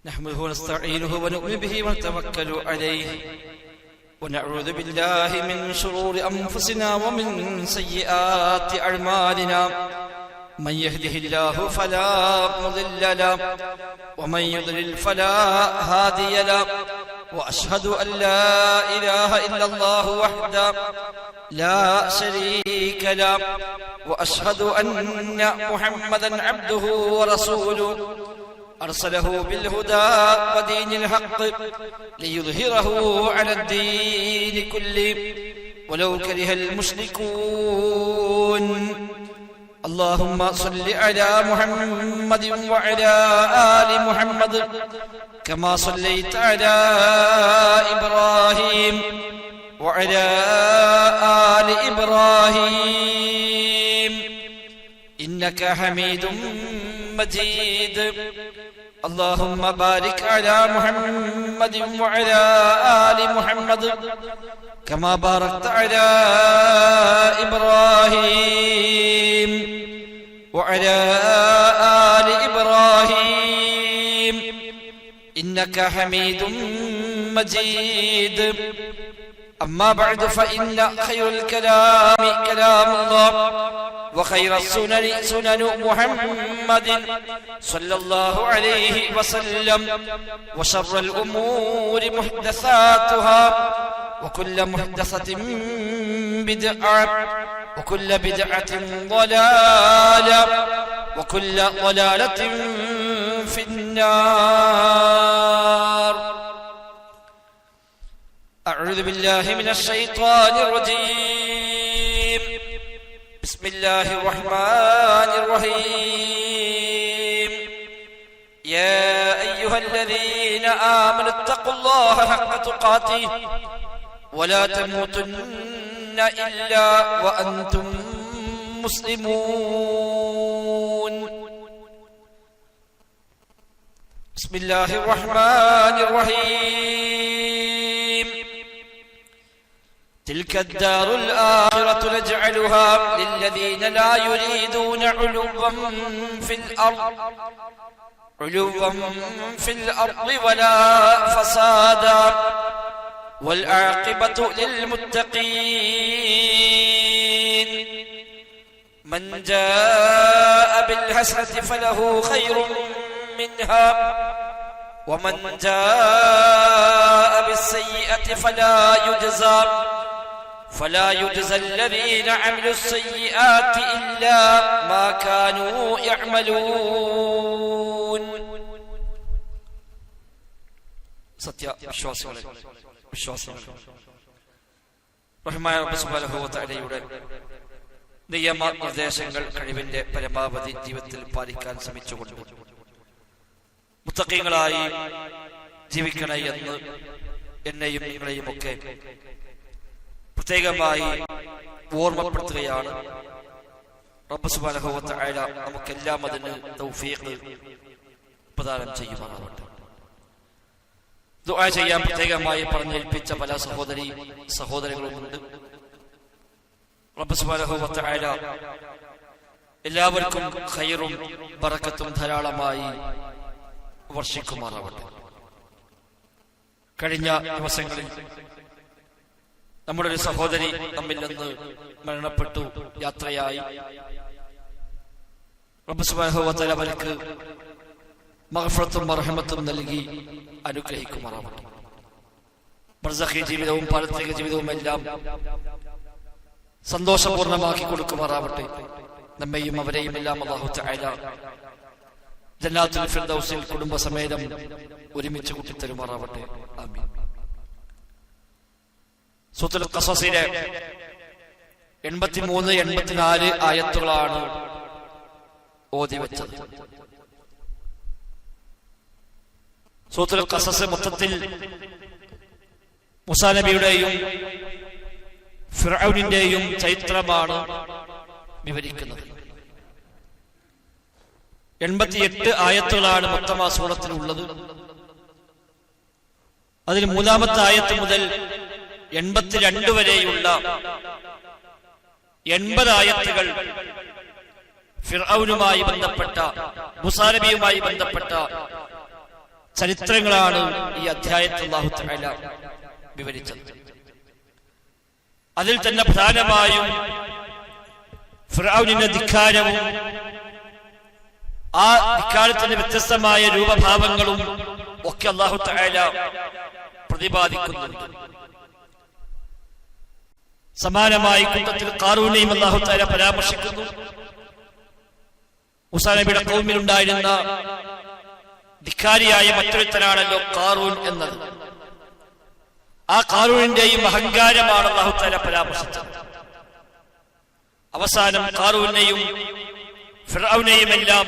نحمده ونستعينه ونؤمن به ونتوكل عليه ونعوذ بالله من شرور أنفسنا ومن سيئات أعمالنا من يهده الله فلا مضل له ومن يضلل فلا هادي له وأشهد أن لا إله إلا الله وحده لا شريك له وأشهد أن محمدا عبده ورسوله أرسله بالهدى ودين الحق ليظهره على الدين كله ولو كره المشركون اللهم صل على محمد وعلى آل محمد كما صليت على إبراهيم وعلى آل إبراهيم إنك حميد مجيد اللهم بارك على محمد وعلى آل محمد كما باركت على إبراهيم وعلى آل إبراهيم إنك حميد مجيد أما بعد فإن خير الكلام كلام الله وخير السنن سنن محمد صلى الله عليه وسلم وشر الأمور محدثاتها وكل محدثة بدعة وكل بدعة ضلالة وكل ضلالة في النار أعوذ بالله من الشيطان الرجيم بسم الله الرحمن الرحيم يا أيها الذين آمنوا اتقوا الله حق تقاته ولا تموتن إلا وأنتم مسلمون بسم الله الرحمن الرحيم تلك الدار الآخرة نجعلها للذين لا يريدون علوا في الأرض ولا فسادا والعاقبة للمتقين من جاء بالحسنة فله خير منها ومن جاء بالسيئة فلا يجزى الذين عملوا السيئات إلا ما كانوا يعملون സത്യ വിശ്വാസികളെ റഹ്മാൻ റബ്ബ് സുബ്ഹാനഹു വ തആലയുടെ നിയമ നിർദ്ദേശങ്ങൾ കഴിവിന്റെ പരമാവധി ജീവിതത്തിൽ പാലിക്കാൻ ശ്രമിച്ചുകൊണ്ട് മുത്തഖീങ്ങളായി ജീവിക്കണേ എന്ന് എന്നെയും നിങ്ങളെയും ഒക്കെ പ്രത്യേകമായി ഓർമ്മപ്പെടുത്തുകയാണ്. റബ്ബ് സുബ്ഹാനഹു വ തആല നമുക്കെല്ലാം അതിന് തൗഫീഖ് പ്രദാനം ചെയ്യുമാറാവട്ടെ. ദുആ ചെയ്യാൻ പ്രത്യേകമായി പറഞ്ഞേൽപ്പിച്ച പല സഹോദരങ്ങളുമുണ്ട്. റബ്ബ് സുബ്ഹാനഹു വ തആല എല്ലാവർക്കും ഖൈറും ബറക്കത്തും ധാരാളമായി വർഷിക്കുമാറാവട്ടെ. കഴിഞ്ഞ ദിവസങ്ങളിൽ നമ്മുടെ ഒരു സഹോദരി നമ്മിൽ നിന്ന് മരണപ്പെട്ടു, യാത്രയായി. റബ്ബ് സുബ്ഹാനഹു വ തആല അവർക്ക് മഗ്ഫിറത്തും മർഹമത്തും നൽകി അനുഗ്രഹിക്കുമാറാവട്ടെ. ബർസഖി ജീവിതവും പാരത്രിക ജീവിതവും എല്ലാം സന്തോഷപൂർണമാക്കി കൊടുക്കുമാറാവട്ടെ. നമ്മയും അവരെയും എല്ലാം അല്ലാഹു തആല ജന്നാത്തുൽ ഫിർദൗസിൽ കുടുംബസമേതം ഒരുമിച്ച് കൂട്ടിത്തരുമാറാവട്ടെ. ആമീൻ. സൂറത്തുൽ ഖസസിലെ 83-84 ആയത്തുകളാണ് ഓതി വെച്ചത്. സൂറത്തുൽ ഖസസ് മൊത്തത്തിൽ മൂസാ നബിയുടെയും ഫിർഔനിന്റെയും ചരിത്രമാണ് വിവരിക്കുന്നത്. 88 ആയത്തുകളാണ് മൊത്തം ആ സൂറത്തിലുള്ളത്. അതിൽ മൂന്നാമത്തെ ആയത്ത് മുതൽ 82 വരെയുള്ള 80 ആയത്തുകൾ ഫിർഔനുമായി ബന്ധപ്പെട്ട, മൂസാ നബിയുമായി ബന്ധപ്പെട്ട ചരിത്രങ്ങളാണ് ഈ അധ്യായത്തിൽ അല്ലാഹു തആല വിവരിച്ചത്. അതിൽ തന്നെ പ്രധാനമായും ഫിർഔനിന്റെ ധിക്കാരവും ആ ധിക്കാരത്തിന്റെ വ്യത്യസ്തമായ രൂപഭാവങ്ങളും ഒക്കെ അല്ലാഹു തആല പ്രതിപാദിക്കുന്നുണ്ട്. സമാനമായി കൂട്ടത്തിൽ ഖാറൂനെയും അല്ലാഹു തആല പരാമർശിക്കുന്നു. മൂസാ നബിയുടെ ഖൗമിലുണ്ടായിരുന്ന ധിക്കാരിയായ മറ്റൊരുത്തനാണല്ലോ ഖാറൂൻ എന്നത്. ആ ഖാറൂനിന്റെയും അഹങ്കാരമാണ് അല്ലാഹു തആല പരാമർശിച്ചത്. അവസാനം ഖാറൂനെയും ഫിർഔനെയും എല്ലാം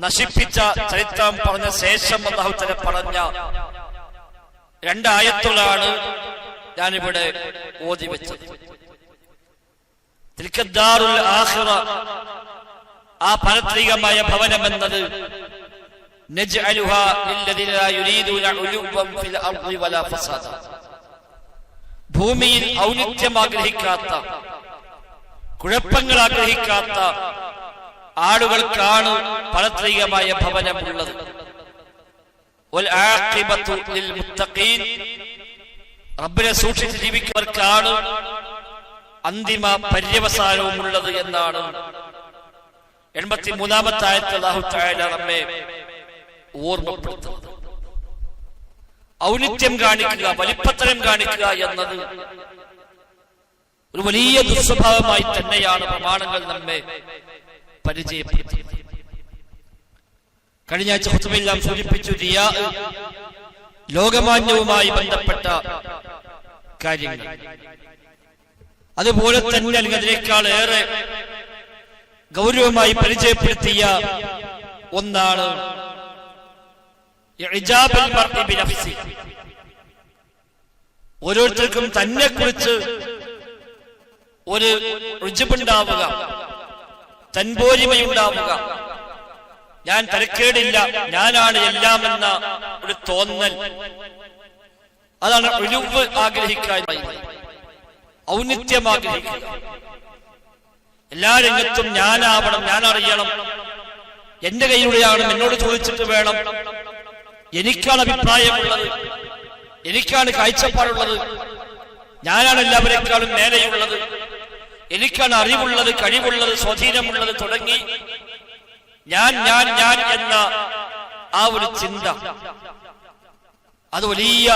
നശിപ്പിച്ച ചരിത്രം പറഞ്ഞ ശേഷം അല്ലാഹു തആല പറഞ്ഞ രണ്ടായത്തുകളാണ് ഞാനിവിടെ ഓതി വെച്ചത്. തിൽക ദാറുൽ ആഖിറ, ആ പാരത്രികമായ ഭവനം എന്നത് നജ്അലുഹാ ലില്ലദീന ലാ യുരീദൂന ഉലുവ്വൻ ഫിൽ അർളി വലാ ഫസാദ, ഭൂമിയിൽ ഔന്നിത്യം ആഗ്രഹിക്കാത്ത, കുഴപ്പങ്ങൾ ആഗ്രഹിക്കാത്ത ആളുകൾക്കാണ് പാരത്രികമായ ഭവനമുള്ളത്. വൽ ആഖിബത്തു ലിൽ മുത്തഖീൻ, റബ്ബിനെ സൂക്ഷിച്ച് ജീവിക്കുന്നവർക്കാണ് അന്തിമ പര്യവസാനവും ഉള്ളത് എന്നാണ് 83-ാമത്തെ ആയത്തിൽ അല്ലാഹു തആല നമ്മെ ഓർമ്മപ്പെടുത്തുന്നത്. ഔന്നിത്യം കാണിക്കുക, വലിപ്പത്തരം കാണിക്കുക എന്നത് ഒരു വലിയ ദുസ്വഭാവമായി തന്നെയാണ് പ്രമാണങ്ങൾ നമ്മെ പരിചയപ്പെടുത്തുന്നത്. കഴിഞ്ഞ ആഴ്ച ഖുതുബയിൽ നാം സൂചിപ്പിച്ചു, റിയാ, ലോകമാന്യവുമായി ബന്ധപ്പെട്ട കാര്യങ്ങൾ. അതുപോലെ തന്നെ അല്ലെങ്കിൽ അതിനേക്കാൾ ഏറെ ഗൗരവമായി പരിചയപ്പെടുത്തിയ ഒന്നാണ് ഇജാബുൽ മർഇ ബിനഫ്സി. ഓരോരുത്തർക്കും തന്നെ കുറിച്ച് ഒരു റുജുബുണ്ടാവുക, തൻപോരിമയുണ്ടാവുക, ഞാൻ തരക്കേടില്ല, ഞാനാണ് എല്ലാം എന്ന ഒരു തോന്നൽ. അതാണ് ഉലുവ് ആഗ്രഹിക്കാൻ, ഔന്നിത്യം ആഗ്രഹിക്കുക. എല്ലാ രംഗത്തും ഞാനാവണം, ഞാൻ അറിയണം, എന്റെ കയ്യിലൂടെയാണ്, എന്നോട് ചോദിച്ചിട്ട് വേണം, എനിക്കാണ് അഭിപ്രായമുള്ളത്, എനിക്കാണ് കാഴ്ചപ്പാടുള്ളത്, ഞാനാണ് എല്ലാവരെക്കാളും മേലെയുള്ളത്, എനിക്കാണ് അറിവുള്ളത്, കഴിവുള്ളത്, സ്വാധീനമുള്ളത് തുടങ്ങി ഞാൻ ഞാൻ ഞാൻ എന്ന ആ ഒരു ചിന്ത, അത് വലിയ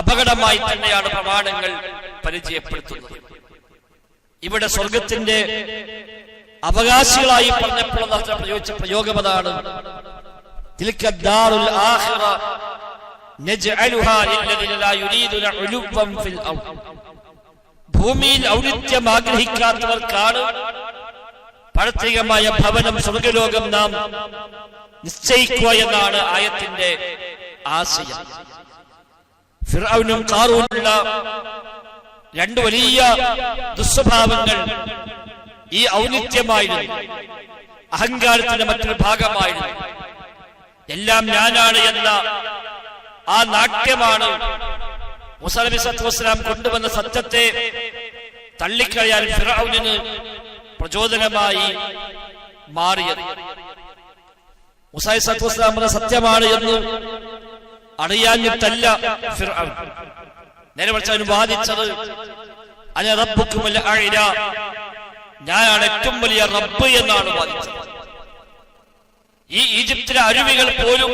അപകടമായി തന്നെയാണ് പ്രമാണങ്ങൾ പരിചയപ്പെടുത്തുന്നത്. ഇവിടെ സ്വർഗത്തിന്റെ അവകാശികളായി പറഞ്ഞപ്പോൾ അല്ലാഹു പ്രയോഗിച്ച പ്രയോഗം അതാണ്, തിൽക ദാറുൽ ആഖിറ നജ്അലുഹാ ലില്ലദീന ലാ യുരീദുന ഉലുവ്വൻ ഫിൽ അർള്, ഭൂമിയിൽ ഔന്നിത്യം ആഗ്രഹിക്കാത്തവർക്കാണ് പാരത്രികമായ ഭവനം, സ്വർഗലോകം നാം നിശ്ചയിക്കുക എന്നാണ് ആയത്തിന്റെ ആശയം. ഫിർഔനും ഖാറൂനുള്ള രണ്ട് വലിയ ദുസ്വഭാവങ്ങൾ ഈ ഔന്നിത്യമായിരുന്നു, അഹങ്കാരത്തിന്റെ മറ്റൊരു ഭാഗമായിരുന്നു. എല്ലാം ഞാനാണ് എന്ന ആ നാട്യമാണ് മൂസാ നബി സ്വല്ലല്ലാഹു അലൈഹി വസല്ലം കൊണ്ടുവന്ന സത്യത്തെ തള്ളിക്കളയാൻ ഫിർഔനിന് പ്രചോദനമായി മാറിയത്. മൂസാ നബി സ്വല്ലല്ലാഹു അലൈഹി വസല്ലം പറഞ്ഞ സത്യമാണ് എന്ന് അറിയാഞ്ഞിട്ടല്ല ഫിർഔൻ, നേരെ മറിച്ച് അവൻ വാദിച്ചത് അന റബ്ബുക്കുമുൽ അഅ്ല, ഞാനാണ് ഏറ്റവും വലിയ റബ്ബ് എന്നാണ് വാദിച്ചത്. ഈ ഈജിപ്തിലെ അരുവികൾ പോലും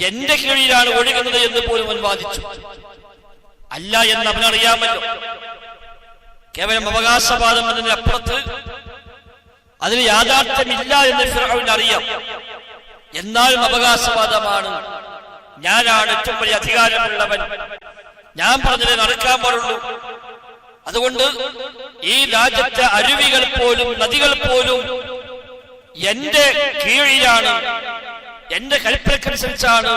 എന്റെ കീഴിലാണ് ഒഴുകുന്നത് എന്ന് പോലും അവൻ വാദിച്ചു. അല്ല എന്ന് അവനറിയാമല്ലോ. കേവലം അവകാശവാദം എന്നതിനപ്പുറത്ത് അതിന് യാഥാർത്ഥ്യമില്ല എന്ന് ഫിർഔൻ അറിയാം. എന്നാലും അവകാശവാദമാണ്, ഞാനാണ് ഏറ്റവും വലിയ അധികാരമുള്ളവൻ, ഞാൻ പറഞ്ഞതേ നടക്കാൻ പാടുള്ളൂ, അതുകൊണ്ട് ഈ രാജ്യത്തെ അരുവികൾ പോലും നദികൾ പോലും എന്റെ കീഴിലാണ്, എന്റെ കൽപ്പനക്കനുസരിച്ചാണ്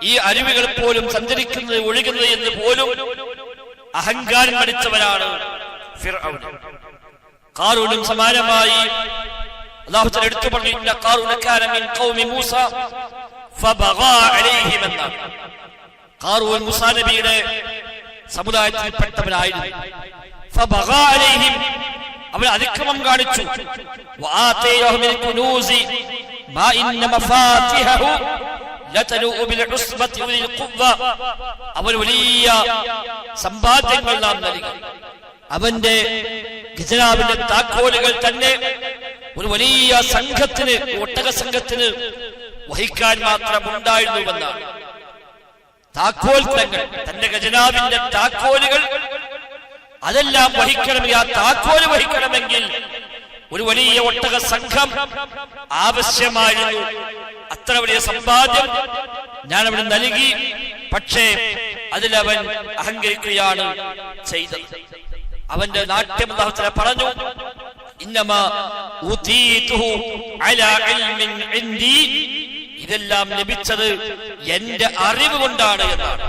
ഈ അരുവികൾ പോലും സഞ്ചരിക്കുന്നത്, ഒഴുകുന്നത് എന്ന് പോലും അഹങ്കാരം പഠിച്ചവനാണ് ഫിർഔൻ. ഖാറൂനും സമാനമായി അല്ലാഹു തആല എടുത്തു പറഞ്ഞു, ഖാറൂന കാന മിൻ ഖൗമി മൂസ ഫബഗാ അലൈഹിം എന്നാണ്. ഖാറൂൻ മൂസാ നബിയുടെ സമുദായത്തിൽപ്പെട്ടവനായിരുന്നു. ഫബഗാ അലൈഹിം, അവൻ അതിക്രമം കാണിച്ചു. വആതൈനാഹു മിൻ കുനൂസി മാ ഇന്ന മഫാതിഹു ലതനു ബിൽ ഉസ്ബതി വൽ ഖുവ്വ. അവൻ വലിയ സമ്പാദ്യങ്ങൾ നാം നൽകി. അവന്റെ ഖജനാവിന്റെ താക്കോലുകൾ തന്നെ ഒരു വലിയ സംഘത്തിന്, ഒട്ടക സംഘത്തിന് വഹിക്കാൻ മാത്രം ഉണ്ടായിരുന്നുവെന്നാണ്. താക്കോൽ തന്റെ ഖജനാവിന്റെ താക്കോലുകൾ അതെല്ലാം വഹിക്കണമെങ്കിൽ, ആ താക്കോല് വഹിക്കണമെങ്കിൽ ഒരു വലിയ ഒട്ടക സംഘം ആവശ്യമായിരുന്നു. അത്ര വലിയ സമ്പാദ്യം ഞാൻ അവിടെ നൽകി. പക്ഷേ അതിലവൻ അഹങ്കരിക്കുകയാണ് ചെയ്തത്. അവന്റെ നാട്യം അല്ലാഹു പറഞ്ഞു, ഇന്നമാ ഊതീതുഹു അലാ ഇൽമിൻ ഇൻദി. ഇതെല്ലാം ലഭിച്ചത് എന്റെ അറിവ് കൊണ്ടാണ് എന്നാണ്.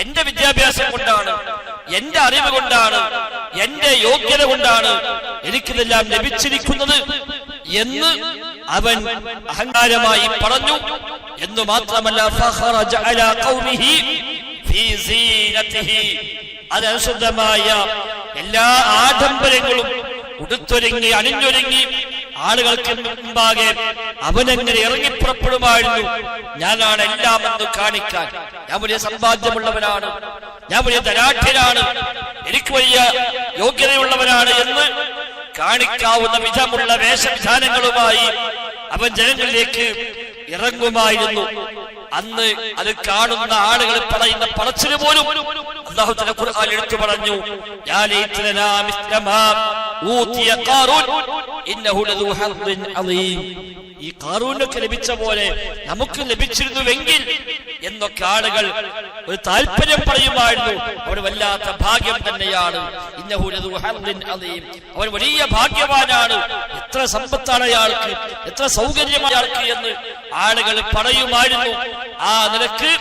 എന്റെ വിദ്യാഭ്യാസം കൊണ്ടാണ്, എന്റെ അറിവ് കൊണ്ടാണ്, എന്റെ യോഗ്യത കൊണ്ടാണ് എനിക്കിതെല്ലാം ലഭിച്ചിരിക്കുന്നത് എന്ന് അവൻ അഹങ്കാരമായി പറഞ്ഞു. എന്നു മാത്രമല്ല, ഫഖറജ അലാ ഖൗമിഹി ഫീ സീനതിഹി. അതനുസൃതമായ എല്ലാ ആഡംബരങ്ങളും ഉടുത്തൊരുങ്ങി അണിഞ്ഞൊരുങ്ങി ആളുകൾക്ക് മുമ്പാകെ അവനെങ്ങനെ ഇറങ്ങിപ്പുറപ്പെടുമായിരുന്നു. ഞാനാണ് എല്ലാം എന്ന് കാണിക്കാൻ. ഞാൻ വലിയ സമ്പാദ്യമുള്ളവനാണ്, ഞാൻ വലിയ ധനാഢ്യനാണ്, എനിക്ക് വലിയ യോഗ്യതയുള്ളവനാണ് എന്ന് കാണിക്കാവുന്ന വിധമുള്ള വേഷവിധാനങ്ങളുമായി അവൻ ജനങ്ങളിലേക്ക് ഇറങ്ങുമായിരുന്നു. അന്ന് അത് കാണുന്ന ആളുകൾ പറയുന്ന പറച്ചില് പോലും അല്ലാഹു തആല ഖുർആനിൽ എടുത്തു പറഞ്ഞു, യാ ലൈതനാ മിസ്ലമാ ഊതിയ ഖാറൂൻ ഇന്നഹു ലദു ഹദ്ദിൻ അളീം. ഈ ഖാറൂനൊക്കെ ലഭിച്ച പോലെ നമുക്ക് ലഭിച്ചിരുന്നുവെങ്കിൽ എന്നൊക്കെ ആളുകൾ ഒരു താല്പര്യം പറയുമായിരുന്നു. അവർ വല്ലാത്ത ഭാഗ്യം തന്നെയാണ്. ഇന്നഹു ലദു ഹദ്ദിൻ അളീം. അവൻ വലിയ ഭാഗ്യവാനാണ്, എത്ര സമ്പത്താണ് അയാൾക്ക്, എത്ര സൗകര്യമാണ് അയാൾക്ക് എന്ന് ആളുകൾ പറയുമായിരുന്നു. ആ നിലക്ക്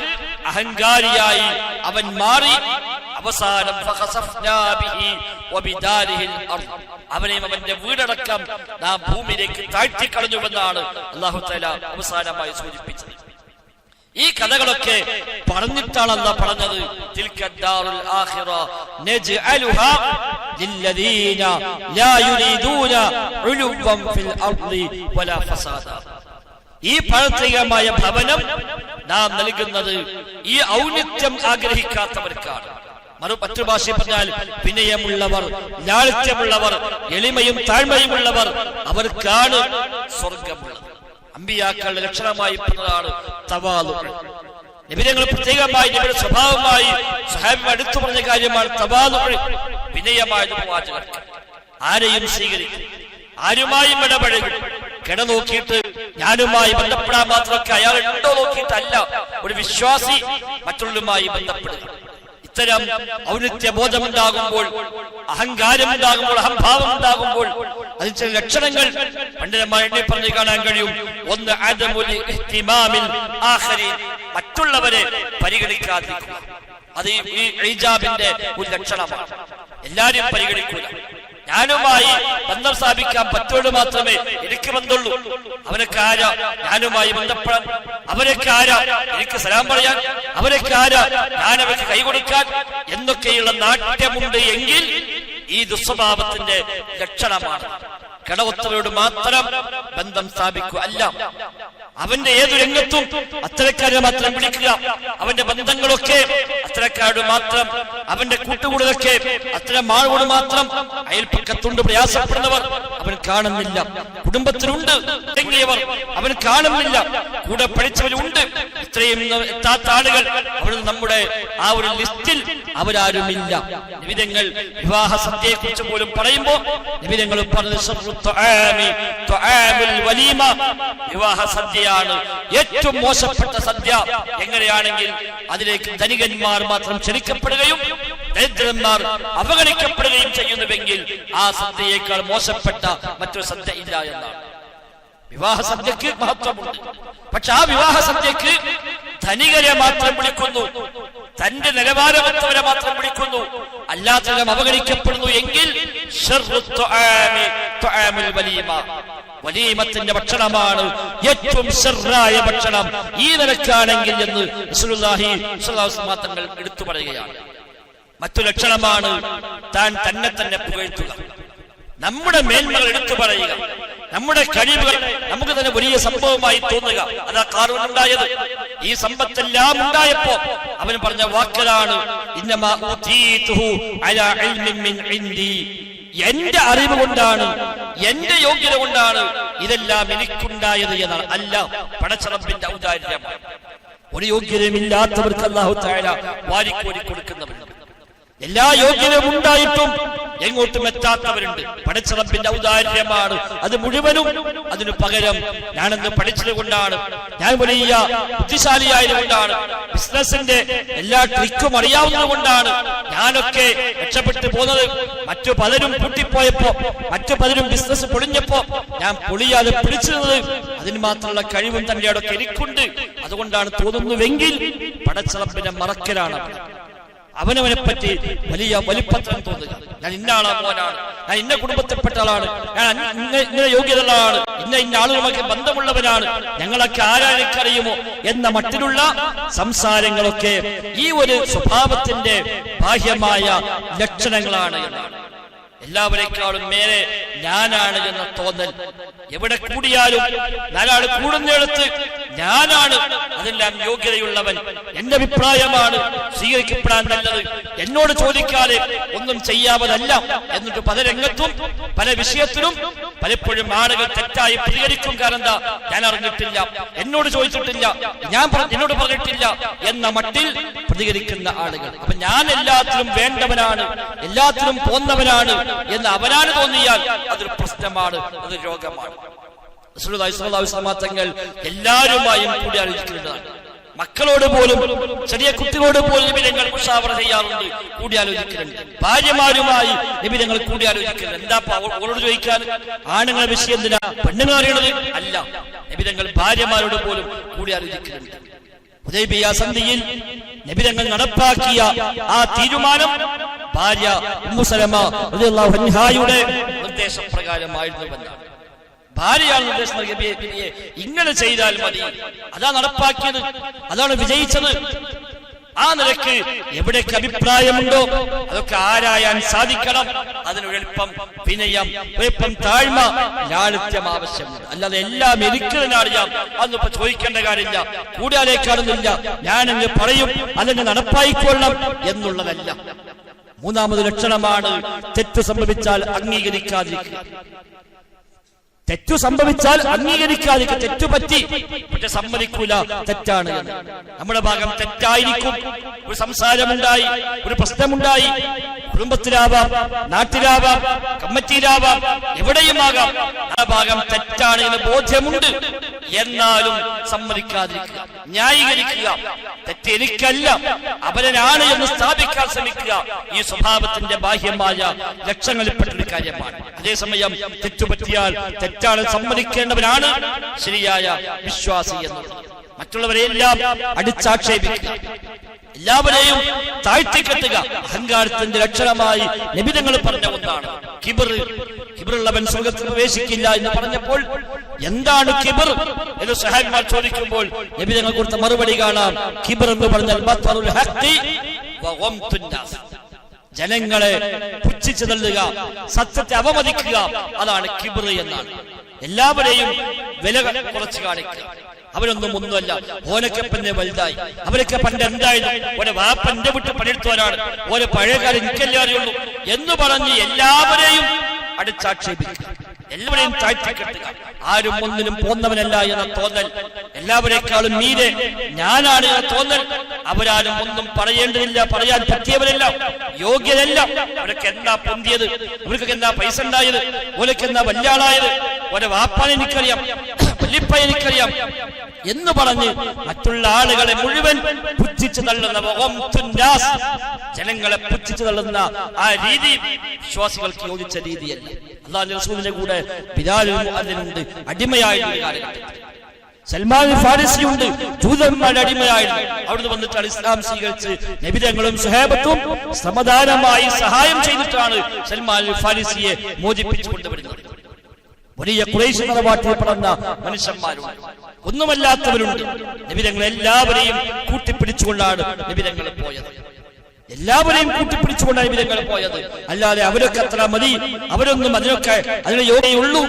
അഹങ്കാരിയായി അവൻ മാറി. അവസാനം അവനെയും അവന്റെ വീടടക്കം നാം ഭൂമിയിലേക്ക് താഴ്ത്തിക്കളഞ്ഞുവെന്നാണ് അല്ലാഹു തആല അവസാനമായി സൂചിപ്പിച്ചത്. ഈ കഥകളൊക്കെ പറഞ്ഞിട്ടാണ് അല്ലാഹു പറഞ്ഞത്, തിൽക്കദ്ദാറുൽ ആഖിറ നജ്അലുഹാ ലില്ലദീന ലാ യുരീദൂന ഉലുവൻ ഫിൽ അർളി വലാ ഫസാദ. ഈ പാരത്രികമായ ഭവനം നാം നൽകുന്നത് ഈ ഔന്നിത്യം ആഗ്രഹിക്കാത്തവർക്കാണ്. മറ്റു ഭാഷയിൽ പറഞ്ഞാൽ വിനയമുള്ളവർ, ലാളിത്യമുള്ളവർ, എളിമയും താഴ്മയുമുള്ളവർ, അവർക്കാണ് സ്വർഗമുള്ളത്. അമ്പിയാക്കളുടെ ലക്ഷണമായി പറഞ്ഞതാണ് തവാദു. നബിതങ്ങൾ പ്രത്യേകമായി നബിയുടെ സ്വഭാവമായി സ്വഹാബിമാർ എടുത്തു പറഞ്ഞ കാര്യമാണ് തവാദു, വിനയമായത്. പ്രവാചകർക്ക് ആരെയും സ്വീകരിക്കും, ആരുമായും ഇടപഴകും. കിട നോക്കിയിട്ട് ഞാനുമായി ബന്ധപ്പെടാൻ മാത്രമൊക്കെ അയാൾ ഉണ്ടോ നോക്കിയിട്ടല്ല ഒരു വിശ്വാസി മറ്റുള്ളവരുമായി ബന്ധപ്പെടുക. ഇത്തരം ഔന്നിത്യബോധമുണ്ടാകുമ്പോൾ, അഹങ്കാരമുണ്ടാകുമ്പോൾ, അഹംഭാവം ഉണ്ടാകുമ്പോൾ അതിൽ ചില ലക്ഷണങ്ങൾ പണ്ഡിതന്മാർ എണ്ണി പറഞ്ഞു കാണാൻ കഴിയും. ഒന്ന്, അദമുൽ ഇഹ്തിമാമിൽ ആഖരീൻ, മറ്റുള്ളവരെ പരിഗണിക്കാതിരിക്കുക. അത് ഈ ഇജാബിന്റെ ഒരു ലക്ഷണമാണ്. എല്ലാരും പരിഗണിക്കുക. ഞാനുമായി ബന്ധം സ്ഥാപിക്കാൻ പറ്റുള്ളൂ, മാത്രമേ എനിക്ക് ബന്ധമുള്ളൂ. അവനൊക്കെ ആരാ ഞാനുമായി ബന്ധപ്പെടാൻ? അവരൊക്കെ ആരാ എനിക്ക് സലാം പറയാൻ? അവരൊക്കെ ആരാ ഞാൻ അവർക്ക് കൈകൊടുക്കാൻ? എന്നൊക്കെയുള്ള നാട്യമുണ്ട് എങ്കിൽ ഈ ദുസ്വഭാവത്തിന്റെ ലക്ഷണമാണ്. കടവത്തവരോട് മാത്രം ബന്ധം സ്ഥാപിക്കുക അല്ല, അവന്റെ ഏതു രംഗത്തും അത്തരക്കാരെ മാത്രം വിളിക്കുക. അവന്റെ ബന്ധങ്ങളൊക്കെ അത്തരക്കാരോട് മാത്രം, അവന്റെ കൂട്ടുകൂടലൊക്കെ അത്തരം ആളോട് മാത്രം. അയൽപ്പക്കത്തുണ്ട് പ്രയാസപ്പെടുന്നവർ അവൻ കാണുന്നില്ല, കുടുംബത്തിലുണ്ട് തെങ്ങിയവർ അവൻ കാണുന്നില്ല, കൂടെ പഠിച്ചവരുണ്ട്. ഇത്രയും എത്താത്ത ആളുകൾ അവർ നമ്മുടെ ആ ഒരു ലിസ്റ്റിൽ അവരാരുമില്ല. നിബിധങ്ങൾ വിവാഹ സദ്യയെ കുറിച്ച് പോലും പറയുമ്പോ നിബിധങ്ങൾ പറഞ്ഞ വിവാഹ സദ്യയാണ് ഏറ്റവും മോശപ്പെട്ട സദ്യ. എങ്ങനെയാണെങ്കിൽ അതിലേക്ക് ധനികന്മാർ മാത്രം ക്ഷണിക്കപ്പെടുകയും ദരിദ്രന്മാർ അവഗണിക്കപ്പെടുകയും ചെയ്യുന്നുവെങ്കിൽ ആ സദ്യയേക്കാൾ മോശപ്പെട്ട മറ്റൊരു സദ്യ ഇല്ല എന്നാണ്. വിവാഹ സദ്യക്ക് മഹത്വമുണ്ട്, പക്ഷെ ആ വിവാഹ സദ്യക്ക് ധനികരെ മാത്രം വിളിക്കുന്നു, തന്റെ നിലവാരമെത്തവരെ മാത്രം വിളിക്കുന്നു, അല്ലാത്തവരും അവഗണിക്കപ്പെടുന്നു എങ്കിൽ വലീമത്തിന്റെ ഭക്ഷണമാണ് ഏറ്റവും ശർറായ ഭക്ഷണം ഈ നിലക്കാണെങ്കിൽ എന്ന് റസൂലുള്ളാഹി സ്വല്ലല്ലാഹു അലൈഹി വസല്ലം തങ്ങൾ എടുത്തു പറയുകയാണ്. മറ്റു ലക്ഷണമാണ് താൻ തന്നെ തന്നെ പുകഴ്ത്തുക, നമ്മുടെ മേന്മകൾ എടുത്തു പറയുക. നമ്മുടെ കഴിവുകൾ നമുക്ക് തന്നെ വലിയ സംഭവമായി തോന്നുക. അതാ ഖാറൂനുണ്ടായത്. ഈ സമ്പത്തെല്ലാം ഉണ്ടായപ്പോ അവൻ പറഞ്ഞ വാക്കുകളാണ്, ഇന്നമാ ഊതീതുഹു അലാ ഇൽമിൻ മിൻ ഇൻദി, എന്റെ അറിവ് കൊണ്ടാണ്, എന്റെ യോഗ്യത കൊണ്ടാണ് ഇതെല്ലാം എനിക്കുണ്ടായത് എന്നാണ്. അല്ല, പടച്ച റബ്ബിന്റെ ഔദാര്യമാണ്. ഒരു യോഗ്യതയുമില്ലാത്തവർക്ക് അല്ലാഹു തആല വാരിക്കോരി കൊടുക്കുന്നവരുണ്ട്. എല്ലാ യോഗ്യതയും ഉണ്ടായിട്ടും എങ്ങോട്ടും എത്താത്തവരുണ്ട്. പടച്ച റബ്ബിന്റെ ഔദാര്യമാണ് അത് മുഴുവനും. അതിനു പകരം ഞാനെന്ന് പഠിച്ചത് കൊണ്ടാണ്, ഞാൻ വലിയ ബുദ്ധിശാലിയായത് കൊണ്ടാണ്, ബിസിനസിന്റെ എല്ലാ ട്രിക്കും അറിയാവുന്നത് കൊണ്ടാണ് ഞാനൊക്കെ രക്ഷപ്പെട്ടു പോകുന്നത്. മറ്റു പലരും പൂട്ടിപ്പോയപ്പോ, മറ്റു പലരും ബിസിനസ് പൊളിഞ്ഞപ്പോ ഞാൻ പൊളിയാതെ പിടിച്ചിരുന്നത് അതിന് മാത്രമുള്ള കഴിവും തന്റെ അടക്കം എനിക്കുണ്ട്. അതുകൊണ്ടാണ് തോന്നുന്നുവെങ്കിൽ പടച്ച റബ്ബിനെ മറക്കലാണ്. അവനവനെ പറ്റി വലിയ വലിപ്പത്രം തോന്നുക. ഞാൻ ഇന്ന ആളാ, മോനാണ്, ഞാൻ ഇന്ന കുടുംബത്തിൽപ്പെട്ട ആളാണ്, ഞാൻ ഇന്ന യോഗ്യതകളാണ്, ഇന്ന ആളുകളുമൊക്കെ ബന്ധമുള്ളവനാണ്, ഞങ്ങളൊക്കെ ആരാഎനിക്കറിയുമോ എന്ന മട്ടിലുള്ള സംസാരങ്ങളൊക്കെ ഈ ഒരു സ്വഭാവത്തിന്റെ ബാഹ്യമായ ലക്ഷണങ്ങളാണ് എന്നാണ്. എല്ലാവരെക്കാളും മേലെ ഞാനാണ് എന്ന തോന്നൽ. എവിടെ കൂടിയാലും നാലാൾ കൂടുന്നിടത്ത് ഞാനാണ് അതെല്ലാം യോഗ്യതയുള്ളവൻ, എന്റെ അഭിപ്രായമാണ് സ്വീകരിക്കപ്പെടാൻ നല്ലത്, എന്നോട് ചോദിക്കാതെ ഒന്നും ചെയ്യാവതല്ല എന്നിട്ട് പല രംഗത്തും പല വിഷയത്തിലും പലപ്പോഴും ആളുകൾ തെറ്റായി പ്രതികരിക്കും. കാരണം എന്താ, ഞാൻ അറിഞ്ഞിട്ടില്ല, എന്നോട് ചോദിച്ചിട്ടില്ല, എന്നോട് പറഞ്ഞിട്ടില്ല എന്ന മട്ടിൽ പ്രതികരിക്കുന്ന ആളുകൾ. അപ്പൊ ഞാൻ എല്ലാത്തിലും വേണ്ടവനാണ്, എല്ലാത്തിലും പോന്നവനാണ് എന്ന് അവനാണ് തോന്നിയാൽ അതൊരു പ്രശ്നമാണ്, അതൊരു രോഗമാണ്. റസൂലുള്ളാഹി സ്വല്ലല്ലാഹു അലൈഹി വസല്ലം തങ്ങൾ എല്ലാവരുമായും കൂടിയാലോചിക്കുന്നതാണ്. മക്കളോട് പോലും, ചെറിയ കുട്ടികളോട് പോലും നബി തങ്ങൾ മുശാവറ ചെയ്യാറുണ്ട്, കൂടിയാലോചിക്കുന്നുണ്ട്. ഭാര്യമാരുമായി നബി തങ്ങൾ കൂടിയാലോചിക്കുന്നുണ്ട്. എന്താ അവളോട് ചോദിക്കാൻ? ആണുങ്ങളെ വിഷയം എന്തിനാ പെണ്ണുങ്ങൾ അറിയണത്? അല്ല, നബി തങ്ങൾ ഭാര്യമാരോട് പോലും കൂടിയാലോചിക്കുന്നുണ്ട്. ഹുദൈബിയ സന്ധിയിൽ നബി തങ്ങൾ നടപ്പാക്കിയ ആ തീരുമാനം ഭാര്യ ഉമ്മു സലമ റളിയല്ലാഹു അൻഹായുടെ നിർദ്ദേശപ്രകാരമായിരുന്നുവെന്നാണ്. ഭാര്യയാണ് നിർദ്ദേശം നൽകിയ, ഇങ്ങനെ ചെയ്താൽ മതി, അതാ നടപ്പാക്കിയത്, അതാണ് വിജയിച്ചത്. ആ നിലയ്ക്ക് എവിടേക്ക് അഭിപ്രായമുണ്ടോ അതൊക്കെ ആരായാൻ സാധിക്കണം. അതിനൊരെൽപ്പം വിനയം, ഒരൽപ്പം താഴ്മ, ലാളിത്യം ആവശ്യമുണ്ട്. അല്ലാതെ എല്ലാം എനിക്ക് തന്നെ അറിയാം, അതൊന്നിപ്പോ ചോദിക്കേണ്ട കാര്യമില്ല, കൂടിയാലേക്കാണെന്നില്ല, ഞാനെന്ന് പറയും, അതെന്നെ നടപ്പായിക്കൊള്ളണം എന്നുള്ളതല്ല. മൂന്നാമത് ലക്ഷണമാണ് തെറ്റ് സംഭവിച്ചാൽ അംഗീകരിക്കാതിരിക്കുക. തെറ്റു സംഭവിച്ചാൽ അംഗീകരിക്കാതിരിക്കുക. തെറ്റുപറ്റി പക്ഷെ സമ്മതിക്കൂല, തെറ്റാണ് എന്ന്. നമ്മുടെ ഭാഗം തെറ്റായിരിക്കും. ഒരു സംസാരമുണ്ടായി, ഒരു പ്രശ്നമുണ്ടായി, കുടുംബത്തിലാവാം, നാട്ടിലാവാം, കമ്മിറ്റിയിലാവാം, എവിടെയുമാകാം, ആ ഭാഗം തെറ്റാണ് എന്ന് ബോധ്യമുണ്ട്. എന്നാലും സമ്മതിക്കാതിരിക്കുക, ന്യായീകരിക്കുക. തെറ്റ് എനിക്കല്ല, അവനാണ് എന്ന് സ്ഥാപിക്കാൻ ശ്രമിക്കുക. ഈ സ്വഭാവത്തിന്റെ ബാഹ്യമായ ലക്ഷണങ്ങളിൽപ്പെട്ടൊരു കാര്യമാണ്. അതേസമയം തെറ്റുപറ്റിയാൽ തെറ്റാണ് സമ്മതിക്കേണ്ടവനാണ് ശരിയായ വിശ്വാസി എന്നുള്ളത്. മറ്റുള്ളവരെയെല്ലാം അടിച്ചാക്ഷേപിക്കുക, എല്ലാവരെയും താഴ്ത്തിക്കെട്ടുക അഹങ്കാരത്തിന്റെ ലക്ഷണമായി നബി തങ്ങൾ പറഞ്ഞ ഒന്നാണ് കിബറുള്ളവൻ സ്വർഗ്ഗത്തിൽ പ്രവേശിക്കില്ല എന്ന് പറഞ്ഞപ്പോൾ എന്താണ് കിബർ എന്ന് സഹാബിമാർ ചോദിക്കുമ്പോൾ നബി തങ്ങൾ കൊടുത്ത മറുപടി കാണാം. കിബർ എന്ന് പറഞ്ഞാൽ ബത്റുൽ ഹഖി വ ഗംതുൻ നാസ്, ജനങ്ങളെ പുച്ഛിച്ചു തള്ളുക, സത്യത്തെ അവമതിക്കുക, അതാണ് കിബർ എന്നാണ്. എല്ലാവരെയും വില കുറച്ച് കാണിക്കുക. അവരൊന്നും ഒന്നുമല്ല, ഓനൊക്കെ പിന്നെ വലുതായി, അവരൊക്കെ പണ്ട് എന്തായിരുന്നു, ഓനെ വാപ്പന്റെ വിട്ട് പണിയെടുത്തവരാണ്, ഓനെ പഴയകാലം എനിക്കല്ലേ അറിയുള്ളൂ എന്ന് പറഞ്ഞ് എല്ലാവരെയും അടിച്ചാക്ഷേപിക്കുക, എല്ലാവരെയും താഴ്ത്തിക്കെട്ടുക. ആരും ഒന്നിനും പോന്നവനല്ല എന്ന തോന്നൽ, എല്ലാവരെക്കാളും മീതെ ഞാനാണ് എന്ന തോന്നൽ. അവരാരും ഒന്നും പറയേണ്ടതില്ല, പറയാൻ പറ്റിയവരല്ല, യോഗ്യരല്ല. അവരൊക്കെ എന്താ പൊന്തിയത്, അവർക്കൊക്കെ എന്താ പൈസ ഉണ്ടായത്, ഓലൊക്കെ എന്താ വല്യാളായത്, ഓരോ വാപ്പാൻ എനിക്കറിയാം, വല്യപ്പ എനിക്കറിയാം എന്ന് പറഞ്ഞ് മറ്റുള്ള ആളുകളെ മുഴുവൻ പുച്ഛിച്ചു തള്ളുന്ന, ജനങ്ങളെ പുച്ഛിച്ചു തള്ളുന്ന ആ രീതി വിശ്വാസികൾക്ക് യോജിച്ച രീതിയല്ല. അല്ലാഹുവിന്റെ റസൂലിന്റെ കൂടെ ബിലാൽ മുഅദ്ദിനുണ്ട്, അടിമയായിരുന്ന കാലഘട്ടത്തിൽ. സൽമാൻ ഫാരിസിയുണ്ട്, ജൂതന്മാരുടെ അടിമയായിരുന്നു. അവിടുന്ന് വന്നിട്ടാണ് ഇസ്ലാം സ്വീകരിച്ച് നബി തങ്ങളും സ്വഹാബത്തും സമാധാനമായി സഹായം ചെയ്തിട്ടാണ് സൽമാൻ ഫാരിസിയെ മോചിപ്പിച്ചു കൊണ്ടുവരുന്നത്. വലിയ ഖുറൈശ് തറവാട്ടിൽ പിറന്ന മനുഷ്യന്മാരുണ്ട്, ഒന്നുമല്ലാത്തവരുണ്ട്. നബി തങ്ങൾ എല്ലാവരെയും കൂട്ടിപ്പിടിച്ചുകൊണ്ടാണ് നബി തങ്ങൾ പോയത്. എല്ലാവരെയും കൂട്ടിപ്പിടിച്ചുകൊണ്ടാണ് നിബിധങ്ങൾ പോയത്. അല്ലാതെ അവരൊക്കെ അത്ര മതി, അവരൊന്നും അതിനൊക്കെ അതിന് യോഗ്യതയുള്ളൂ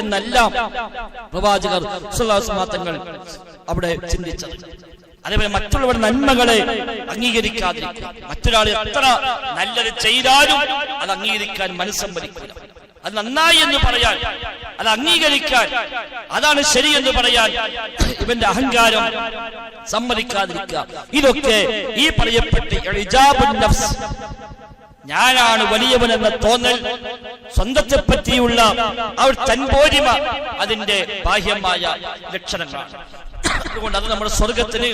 എന്നെല്ലാം പ്രവാചകർ തങ്ങൾ അവിടെ ചിന്തിച്ചത്. അതേപോലെ മറ്റുള്ളവരുടെ നന്മകളെ അംഗീകരിക്കാതിരിക്കുക. മറ്റൊരാൾ എത്ര നല്ലത് ചെയ്താലും അത് അംഗീകരിക്കാൻ മനസ്സമ്മതിക്കുക. അത് നന്നായി എന്ന് പറയാൻ, അത് അംഗീകരിക്കാൻ, അതാണ് ശരിയെന്ന് പറയാൻ ഇവന്റെ അഹങ്കാരം സമ്മതിക്കാതിരിക്കുക. ഇതൊക്കെ ഈ പറയപ്പെട്ട ഇജാബുൻ നഫ്സ്, ഞാനാണ് വലിയവനെന്ന തോന്നൽ, സ്വന്തത്തെ പറ്റിയുള്ള അവർ തൻപോരിമ, അതിന്റെ ബാഹ്യമായ ലക്ഷണങ്ങളാണ്. അതുകൊണ്ട് അത് നമ്മുടെ സ്വർഗത്തിന്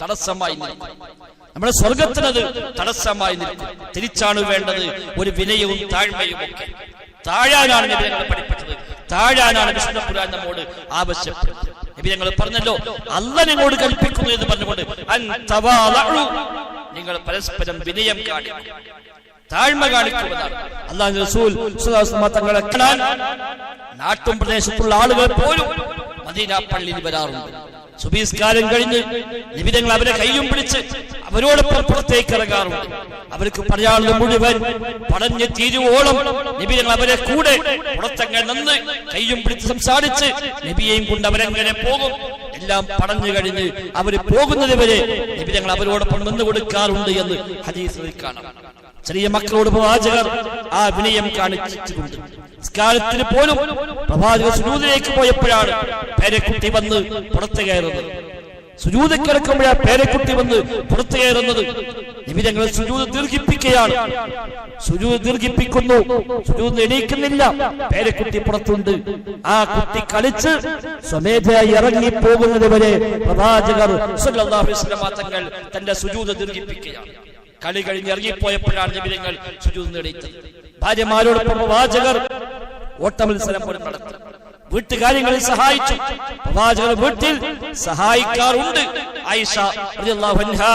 തടസ്സമായി നിൽക്കും. നമ്മുടെ സ്വർഗത്തിനത് തടസ്സമായി നിൽക്കും. തിരിച്ചാണ് വേണ്ടത് ഒരു വിനയവും താഴ്മയും ഒക്കെ. താഴാനാണ് നബി ഞങ്ങൾ പഠിപ്പിച്ചത്, താഴാനാണ് വിശുദ്ധ ഖുർആൻ നമ്മോട് ആവശ്യപ്പെടുന്നത്. നബി ഞങ്ങൾ പറഞ്ഞല്ലോ, അല്ലാഹ് നിങ്ങളോട് കൽപ്പിക്കുന്നു എന്ന് പറഞ്ഞുകൊണ്ട് നിങ്ങൾ പരസ്പരം വിനയം കാണിക്കും, താഴ്മ കാണിക്കുമെന്നാണ്. അല്ലാഹു റസൂൽ സ്വല്ലല്ലാഹു അലൈഹി വസല്ലം തങ്ങളെ കാണാൻ നാട്ടും പ്രദേശത്തുള്ള ആളുകൾ പോലും മദീന പള്ളിയിൽ വരാറുണ്ട്. സുബഹിസ്കാരം കഴിഞ്ഞ് നബി തങ്ങൾ അവരെ കൈയും പിടിച്ച് അവരോടൊപ്പം പുറത്തേക്ക് ഇറങ്ങാറുണ്ട്. അവർക്ക് പറയാനുള്ളത് മുഴുവൻ പടഞ്ഞ് തീരുവോളം നബി തങ്ങൾ അവരെ കൂടെ പുറത്തങ്ങൾ നിന്ന് കൈയും പിടിച്ച് സംസാരിച്ച് നബിയെയും കൊണ്ട് അവരെങ്ങനെ പോകും എല്ലാം പടഞ്ഞു കഴിഞ്ഞ് അവര് പോകുന്നത് വരെ നബി തങ്ങൾ അവരോടൊപ്പം നിന്ന് കൊടുക്കാറുണ്ട് എന്ന് ഹദീസിൽ കാണാം. ചെറിയ മക്കളോട് പ്രവാചകർ ആ വിനയം കാണിച്ചിട്ടുണ്ട്. നിസ്കാരത്തിന് പോലും പ്രവാചകർ സുജൂദിലേക്ക് പോയപ്പോഴാണ് പേരക്കുട്ടി വന്ന് പുറത്തു കയറുന്നത്. സുജൂദിൽ കിടക്കുമ്പോഴാണ് പേരക്കുട്ടി വന്ന് പുറത്തു കയറുന്നത്. നബി തങ്ങൾ സുജൂദ് ദീർഘിപ്പിക്കുകയാണ്. സുജൂദ് ദീർഘിപ്പിക്കുന്നു, സുജൂദ് എണീക്കുന്നില്ല, പേരക്കുട്ടി പുറത്തുണ്ട്. ആ കുട്ടി കളിച്ച് സ്വമേധയായി ഇറങ്ങി പോകുന്നത് വരെ പ്രവാചകർ സ്വല്ലല്ലാഹു അലൈഹി വസല്ലം തങ്ങൾ തന്റെ സുജൂദ് ദീർഘിപ്പിക്കുകയാണ്. കളി കഴിഞ്ഞ് ഇറങ്ങിപ്പോയപ്പോഴാണ് നബി തങ്ങൾ സുജൂദ് നേടിയത്. ഭാര്യമാരോടൊപ്പം പ്രവാചകർ ഓട്ടമത്സരം പോലും നടത്തി. വീട്ടുകാര്യങ്ങളിൽ സഹായിച്ചു. പ്രവാചകർ വീട്ടിൽ സഹായിക്കാറുണ്ട്. ആയിഷ റളിയല്ലാഹു അൻഹാ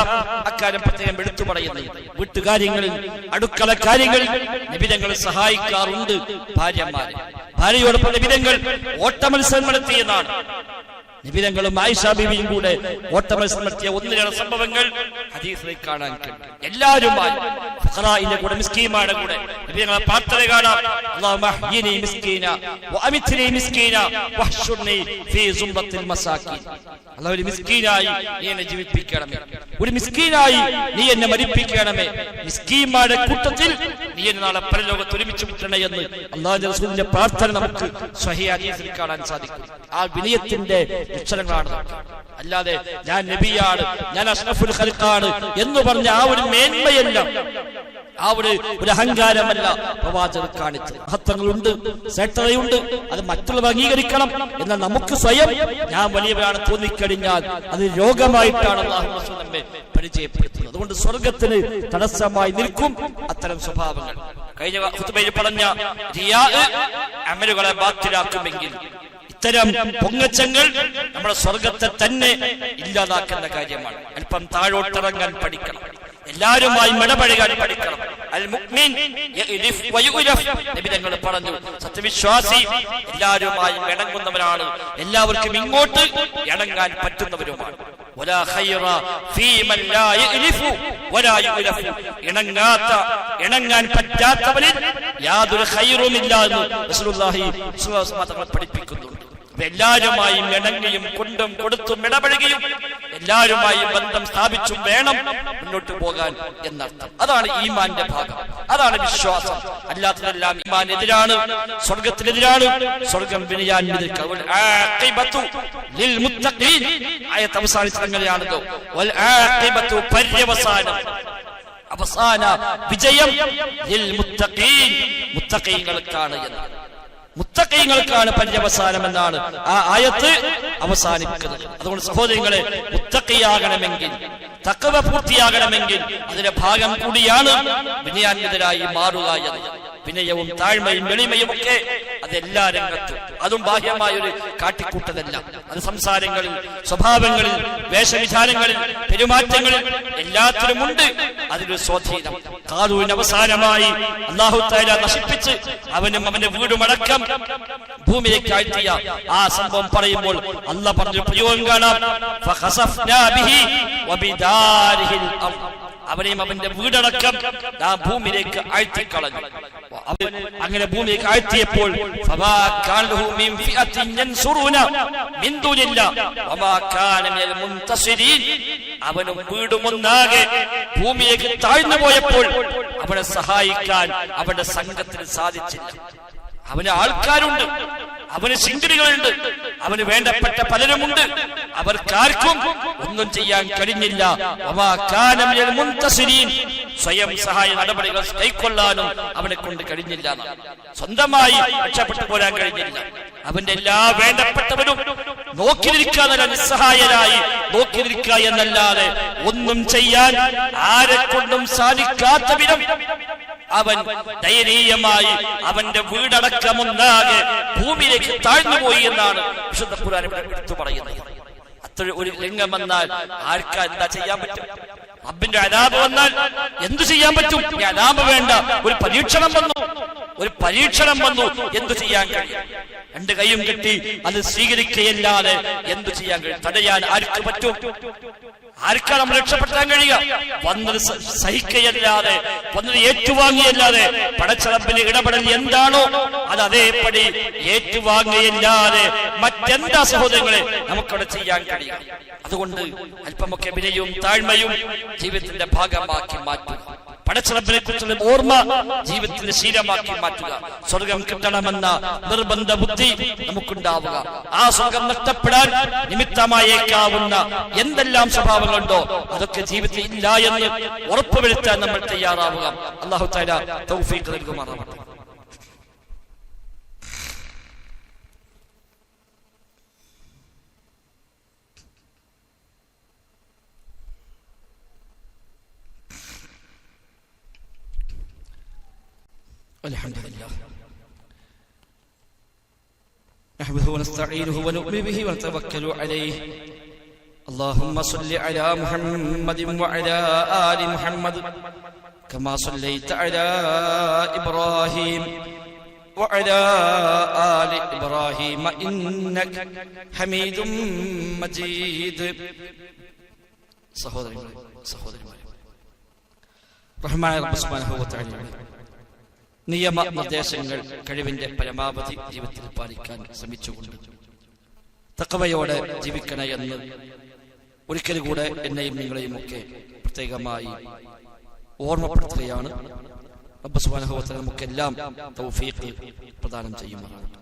അക്കാര്യം പ്രത്യേകം എടുത്തു പറയുന്നു. വീട്ടുകാര്യങ്ങളിൽ, അടുക്കള കാര്യങ്ങളിൽ നബി തങ്ങൾ സഹായിക്കാറുണ്ട് ഭാര്യമാരെ. ഭാര്യയോടൊപ്പം നബി തങ്ങൾ ഓട്ടമത്സരം നടത്തിയെന്നാണ്. നിബിധങ്ങളും ആയിഷ ബീവിയും കൂടെ ഓട്ടമത്സരം നടത്തിയ ഒന്നിലേറെ സംഭവങ്ങൾ ഹദീസിൽ കാണാൻ കഴിയും. എല്ലാവരുമായി ഫഖറാഇന്റെ കൂടെ, മിസ്കീന്മാരുടെ കൂടെ നിബിധങ്ങളെ പ്രാർത്ഥന കാണാം. അല്ലാഹുമ്മ അഹ്യിനി മിസ്കീന വഅമിത്നി മിസ്കീന വഹ്ശുർനി ഫീ സുംറത്തിൽ മസാകീൻ. അല്ലാഹു, ഒരു മിസ്കീനായി നീ എന്നെ ജീവിപ്പിക്കണമേ, ഒരു മിസ്കീനായി നീ എന്നെ മരിപ്പിക്കണമേ, മിസ്കീന്മാരുടെ കൂട്ടത്തിൽ നീ എന്നെ നാളെ പരലോകത്ത് ഒരുമിച്ച് വിട്ടണേ എന്ന് അല്ലാഹുവിന്റെ റസൂലിന്റെ പ്രാർത്ഥന നമുക്ക് സ്വഹീഹ് ഹദീസിൽ കാണാൻ സാധിക്കും. ആ വിനയത്തിന്റെ ലക്ഷണങ്ങളാണ്. അല്ലാതെ ഞാൻ നബിയാണ്, ഞാൻ അഷ്റഫുൽ ഖൽഖാണ് എന്ന് പറഞ്ഞ ആ ഒരു മേന്മയല്ല, ആ ഒരു അഹങ്കാരമല്ല പ്രവാചകർ കാണിച്ചത്. മഹത്വങ്ങളുണ്ട്, ശ്രേഷ്ഠതയുണ്ട്, അത് മറ്റുള്ളവർ അംഗീകരിക്കണം. എന്നാൽ നമുക്ക് സ്വയം ഞാൻ വലിയവരാണ് തോന്നിക്കഴിഞ്ഞാൽ അത് രോഗമായിട്ടാണ് അല്ലാഹു റസൂൽ നമ്മെ പരിചയപ്പെടുത്തുന്നത്. അതുകൊണ്ട് സ്വർഗത്തിന് തടസ്സമായി നിൽക്കും അത്തരം സ്വഭാവങ്ങൾ. കഴിഞ്ഞ ഖുതുബയിൽ പറഞ്ഞ റിയാ അമലുകളെ ബാത്തിലാക്കുമെങ്കിൽ ഇത്തരം പൊങ്ങച്ചങ്ങൾ നമ്മുടെ സ്വർഗത്തെ തന്നെ ഇല്ലാതാക്കുന്ന കാര്യമാണ്. അല്പം താഴോട്ടിറങ്ങാൻ പഠിക്കണം, എല്ലാവരുമായി ഇടപഴകാൻ പഠിക്കണം. അൽ മുഅ്മിൻ യഅലിഫ് വയുലഫ് നബി തങ്ങൾ പറഞ്ഞു, സത്യവിശ്വാസി എല്ലാവരുമായും ഇണങ്ങുന്നവരാണ്, എല്ലാവർക്കും ഇങ്ങോട്ട് ഇണങ്ങാൻ പറ്റുന്നവരുമാണ്. വലാ ഖൈറ ഫീമൻ ലാ യഅലിഫു വലാ യുലഫ്. ഇണങ്ങാൻ പറ്റാത്തവരിൽ യാതൊരു ഖൈറുമില്ല എന്ന് റസൂലുള്ളാഹി സ്വല്ലല്ലാഹു അലൈഹി വസല്ലം പഠിപ്പിക്കുന്നുണ്ട്. എല്ലാവരുമായും ഇണങ്ങിയും കൊണ്ടും കൊടുത്തും ഇടപഴകിയും എല്ലാവരുമായും ബന്ധം സ്ഥാപിച്ചും വേണം മുന്നോട്ട് പോകാൻ എന്നർത്ഥം. അതാണ് ഈമാന്റെ ഭാഗം, അതാണ് വിശ്വാസം. അല്ലാത്തതെല്ലാം ഈമാനെതിരാണ്, സ്വർഗത്തിനെതിരാണ്. സ്വർഗം ആയത്ത് അവസാനിച്ചത് അങ്ങനെയാണല്ലോ, പര്യവസാനം, അവസാന വിജയം മുത്തഖീങ്ങൾക്കാണ് എന്ന്. മുത്തഖീങ്ങൾക്കാണ് പര്യവസാനം എന്നാണ് ആ ആയത്ത് അവസാനിക്കുന്നത്. അതുകൊണ്ട് സഹോദരങ്ങളെ, മുത്തഖിയാകണമെങ്കിൽ, തഖ്വ പൂർത്തിയാകണമെങ്കിൽ അതിന്റെ ഭാഗം കൂടിയാണ് വിനയാന്വിതരായി മാറുക എന്ന്. വിനയവും താഴ്മയും എളിമയും ഒക്കെ അതെല്ലാ രംഗത്തും, അതും ബാഹ്യമായൊരു കാട്ടിക്കൂട്ടതല്ല. അത് സംസാരങ്ങളിൽ, സ്വഭാവങ്ങളിൽ, വേഷവിധാനങ്ങളിൽ, പെരുമാറ്റങ്ങളിൽ എല്ലാത്തിലുമുണ്ട് അതിലൊരു സ്വാധീനം. ഖാറൂൻ അവസാനമായി അല്ലാഹു തആല നശിപ്പിച്ച് അവനും അവന്റെ വീടുമടക്കം ഭൂമിയിലേക്ക് ആഴ്ത്തിയ ആ സംഭവം പറയുമ്പോൾ അല്ലാഹ് പറഞ്ഞ പ്രയോഗം കാണാം, ഫഖസഫ്നാ ബിഹി വബിദാരിഹിൽ അർദ്. അവനെയും അവന്റെ വീടടക്കം ആ ഭൂമിയിലേക്ക് ആഴ്ത്തിക്കളഞ്ഞു. അങ്ങനെ ഭൂമിയിലേക്ക് ആഴ്ത്തിയപ്പോൾ അവനും വീടും ഒന്നാകെ ഭൂമിയിലേക്ക് താഴ്ന്നു പോയപ്പോൾ അവനെ സഹായിക്കാൻ അവന്റെ സംഘത്തിന് സാധിച്ചില്ല. അവന് ആൾക്കാരുണ്ട്, അവന് ശിങ്കിടികളുണ്ട്, അവന് വേണ്ടപ്പെട്ട പലരുമുണ്ട്, അവർക്കാർക്കും ഒന്നും ചെയ്യാൻ കഴിഞ്ഞില്ല. സ്വയം സഹായ നടപടികൾ കൈക്കൊള്ളാനും അവനെ കൊണ്ട് കഴിഞ്ഞില്ല. സ്വന്തമായി രക്ഷപ്പെട്ടു പോരാൻ കഴിഞ്ഞില്ല. അവന്റെ എല്ലാ വേണ്ടപ്പെട്ടവരും നോക്കിയിരിക്കാന്നല്ല, നിസ്സഹായരായി നോക്കിയിരിക്കുക എന്നല്ലാതെ ഒന്നും ചെയ്യാൻ ആരെ കൊണ്ടും സാധിക്കാത്ത വിധം അവൻ ദയനീയമായി അവന്റെ വീടടക്കമൊന്നാകെ ഭൂമിയിലേക്ക് താഴ്ന്നുപോയി എന്നാണ് വിശുദ്ധ ഖുർആൻ ഇവിടെ എടുത്തു പറയുന്നത്. അത്ര ഒരു രംഗം വന്നാൽ ആർക്കാ എന്താ ചെയ്യാൻ പറ്റും? റബ്ബിന്റെ അദാബ് വന്നാൽ എന്തു ചെയ്യാൻ പറ്റും? ഈ അദാബ് വേണ്ട, ഒരു പരീക്ഷണം വന്നു, എന്തു ചെയ്യാൻ കഴിയും? രണ്ട് കൈയും കെട്ടി അത് സ്വീകരിക്കുകയല്ലാതെ എന്തു ചെയ്യാൻ കഴിയും? തടയാൻ ആർക്ക് പറ്റും? ആർക്കാണ് നമ്മൾ രക്ഷപ്പെടാൻ കഴിയുക? വന്നത് സഹിക്കുകയല്ലാതെ, വന്നത് ഏറ്റുവാങ്ങിയല്ലാതെ, പടച്ചറബിന്റെ ഇടപെടൽ എന്താണോ അത് അതേപടി ഏറ്റുവാങ്ങുകയല്ലാതെ മറ്റെന്താ സഹോദരങ്ങളെ നമുക്കവിടെ ചെയ്യാൻ കഴിയും? അതുകൊണ്ട് അല്പമൊക്കെ വിനയവും താഴ്മയും ജീവിതത്തിന്റെ ഭാഗമാക്കി മാറ്റുക. പടച്ചറബിനെ കുറിച്ചുള്ള ഓർമ്മ ജീവിതത്തിന്റെ ശീലമാക്കി മാറ്റുക. സ്വർഗം കിട്ടണമെന്ന നിർബന്ധ ബുദ്ധി നമുക്കുണ്ടാവുക. ആ സ്വർഗം നഷ്ടപ്പെടാൻ നിമിത്തമായേക്കാവുന്ന എന്തെല്ലാം സ്വഭാവങ്ങളുണ്ടോ അതൊക്കെ ജീവിതത്തിൽ ഇല്ല എന്ന് ഉറപ്പുവരുത്താൻ നമ്മൾ തയ്യാറാവുക. അല്ലാഹു തആല തൗഫീഖ് നൽകുമാറാവട്ടെ. الحمد لله نحمده ونستعينه ونؤمن به ونتوكل عليه اللهم صل على محمد وعلى آل محمد كما صليت على إبراهيم وعلى آل إبراهيم إنك حميد مجيد സഹോദരങ്ങളെ റഹ്മാനായ റബ്ബ് സുബ്ഹാനഹു വ തആല നിയമ നിർദ്ദേശങ്ങൾ കഴിവിന്റെ പരമാവധി ജീവിതത്തിൽ പാലിക്കാൻ ശ്രമിച്ചുകൊണ്ട് തഖ്വയോടെ ജീവിക്കണേ എന്ന് ഒരിക്കൽ കൂടെ എന്നെയും നിങ്ങളെയും ഒക്കെ പ്രത്യേകമായി ഓർമ്മപ്പെടുത്തുകയാണ്. റബ്ബ് സുബ്ഹാനഹു വ തആല നമുക്കെല്ലാം തൗഫീഖ് പ്രദാനം ചെയ്യുമാറാകട്ടെ.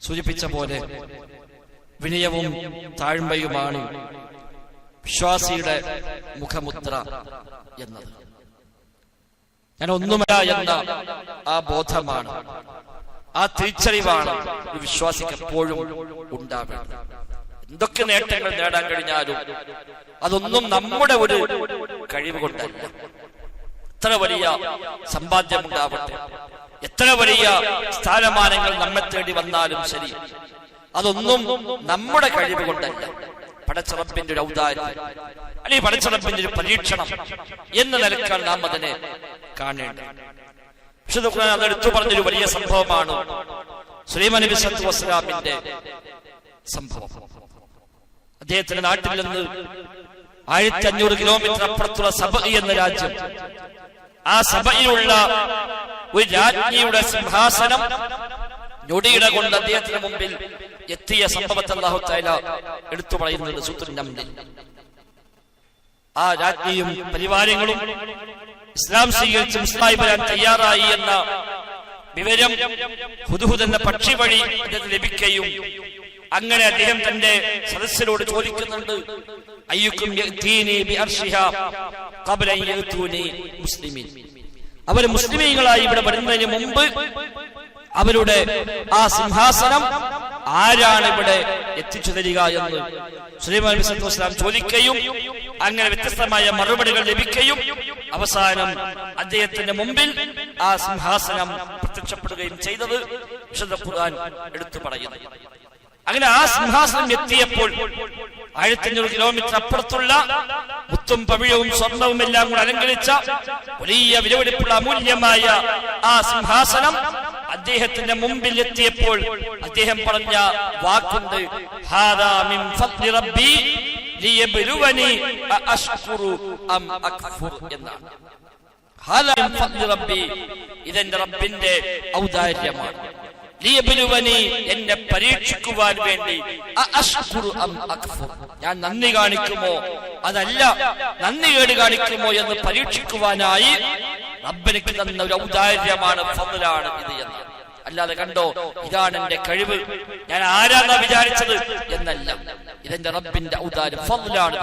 സൂചിപ്പിച്ച പോലെ വിനയവും താഴ്മയുമാണ് വിശ്വാസിയുടെ മുഖമുദ്ര എന്നത്. ഞാൻ ഒന്നുമല്ല എന്ന ആ ബോധമാണ്, ആ തിരിച്ചറിവാണ് ഒരു വിശ്വാസിക്ക് എപ്പോഴും ഉണ്ടാവേണ്ടത്. എന്തൊക്കെ നേട്ടങ്ങൾ നേടാൻ കഴിഞ്ഞാലും അതൊന്നും നമ്മുടെ ഒരു കഴിവ് കൊണ്ടല്ല. എത്ര വലിയ സമ്പാദ്യം ഉണ്ടാവട്ടെ, എത്ര വലിയ സ്ഥാനമാനങ്ങൾ നമ്മെ തേടി വന്നാലും ശരി, അതൊന്നും നമ്മുടെ കഴിവ് കൊണ്ടല്ല. പടച്ചറബിന്റെ ഒരു ഔദാര്യം അല്ലെങ്കിൽ പടച്ചറബിന്റെ ഒരു പരീക്ഷണം എന്ന നിലക്കാണ് നാം അതിനെ കാണേണ്ടത്. വിശുദ്ധ ഖുർആൻ അത് എടുത്തു പറഞ്ഞൊരു വലിയ സംഭവമാണ് സുലൈമാൻ നബി സ്വല്ലല്ലാഹു അലൈഹി വസല്ലമിന്റെ സംഭവം. അദ്ദേഹത്തിന്റെ നാട്ടിൽ നിന്ന് 1500 കിലോമീറ്റർ അപ്പുറത്തുള്ള സബ എന്ന രാജ്യം, ആ സബയിലുള്ള ഒരു രാജ്ഞിയുടെ സിംഹാസനം ഞൊടിയിട കൊണ്ട് അദ്ദേഹത്തിന് മുമ്പിൽ എത്തിയ സംഭവത്തെ അല്ലാഹു തആല എടുത്തു പറയുന്നുണ്ട് സൂറത്തുൽ നംലിൽ. ആ രാജ്ഞിയും പരിവാരങ്ങളും ഇസ്ലാം സ്വീകരിച്ച് മുസ്ലിമായി വരാൻ തയ്യാറായി എന്ന വിവരം ഹുദ്ഹുദ് എന്ന പക്ഷി വഴി അദ്ദേഹത്തിന് ലഭിക്കുകയും അങ്ങനെ അദ്ദേഹം തന്റെ സദസ്യരോട് ചോദിക്കുന്നുണ്ട്, അയ്യുക്കും യഅ്തീനി ബിഅർശിഹാ ഖബ്ല അൻ യഅ്തൂനി മുസ്ലിമീൻ. അവർ മുസ്ലിമീങ്ങളായി ഇവിടെ വരുന്നതിന് മുമ്പ് അവരുടെ ആ സിംഹാസനം ആരാണ് ഇവിടെ എത്തിച്ചു തരിക എന്ന് സുലൈമാൻ നബി സ്വല്ലല്ലാഹു അലൈഹി വസല്ലം ചോദിക്കുകയും അങ്ങനെ വ്യത്യസ്തമായ മറുപടികൾ ലഭിക്കുകയും അവസാനം അദ്ദേഹത്തിന്റെ മുമ്പിൽ ആ സിംഹാസനം പ്രത്യക്ഷപ്പെടുകയും ചെയ്തത് വിശുദ്ധ ഖുർആൻ എടുത്തു പറയുന്നു. അങ്ങനെ ആ സിംഹാസനം എത്തിയപ്പോൾ 1500 കിലോമീറ്റർ അപ്പുറത്തുള്ള മുത്തും പവിഴവും സ്വർണവും എല്ലാം കൂടെ അലങ്കരിച്ച വലിയ വിലപിടിപ്പുള്ള അമൂല്യമായ ആ സിംഹാസനം അദ്ദേഹത്തിന്റെ മുമ്പിൽ എത്തിയപ്പോൾ അദ്ദേഹം പറഞ്ഞ വാക്കുണ്ട്, ഹാദാ മിൻ ഫദ്ലി റബ്ബി ലിയബ്ലുവനി അഅശ്കുറു അം അക്ഫുർ എന്നാണ്. ഹാദാ മിൻ ഫദ്ലി റബ്ബി, ഇതെന്റെ റബ്ബിന്റെ ഔദാര്യമാണ്. ലിയബ്ലുവനി, എന്നെ പരീക്ഷിക്കുവാൻ വേണ്ടി, അഅശ്കുറു അം അക്ഫുർ, ഞാൻ നന്ദി കാണിക്കുമോ അതല്ല നന്ദികേട് കാണിക്കുമോ എന്ന് പരീക്ഷിക്കുവാനായി റബ്ബിനിക്ക് തന്ന ഒരു ഔദാര്യമാണ്, ഫദ്ലാണ് ഇത് എന്ന്. അല്ലാതെ കണ്ടോ ഇതാണ് എന്റെ കഴിവ്, ഞാൻ ആരാന്നാ വിചാരിച്ചത് എന്നല്ല, ഇതെന്റെ റബ്ബിന്റെ ഔദാര്യം, ഫദ്ലാണ്.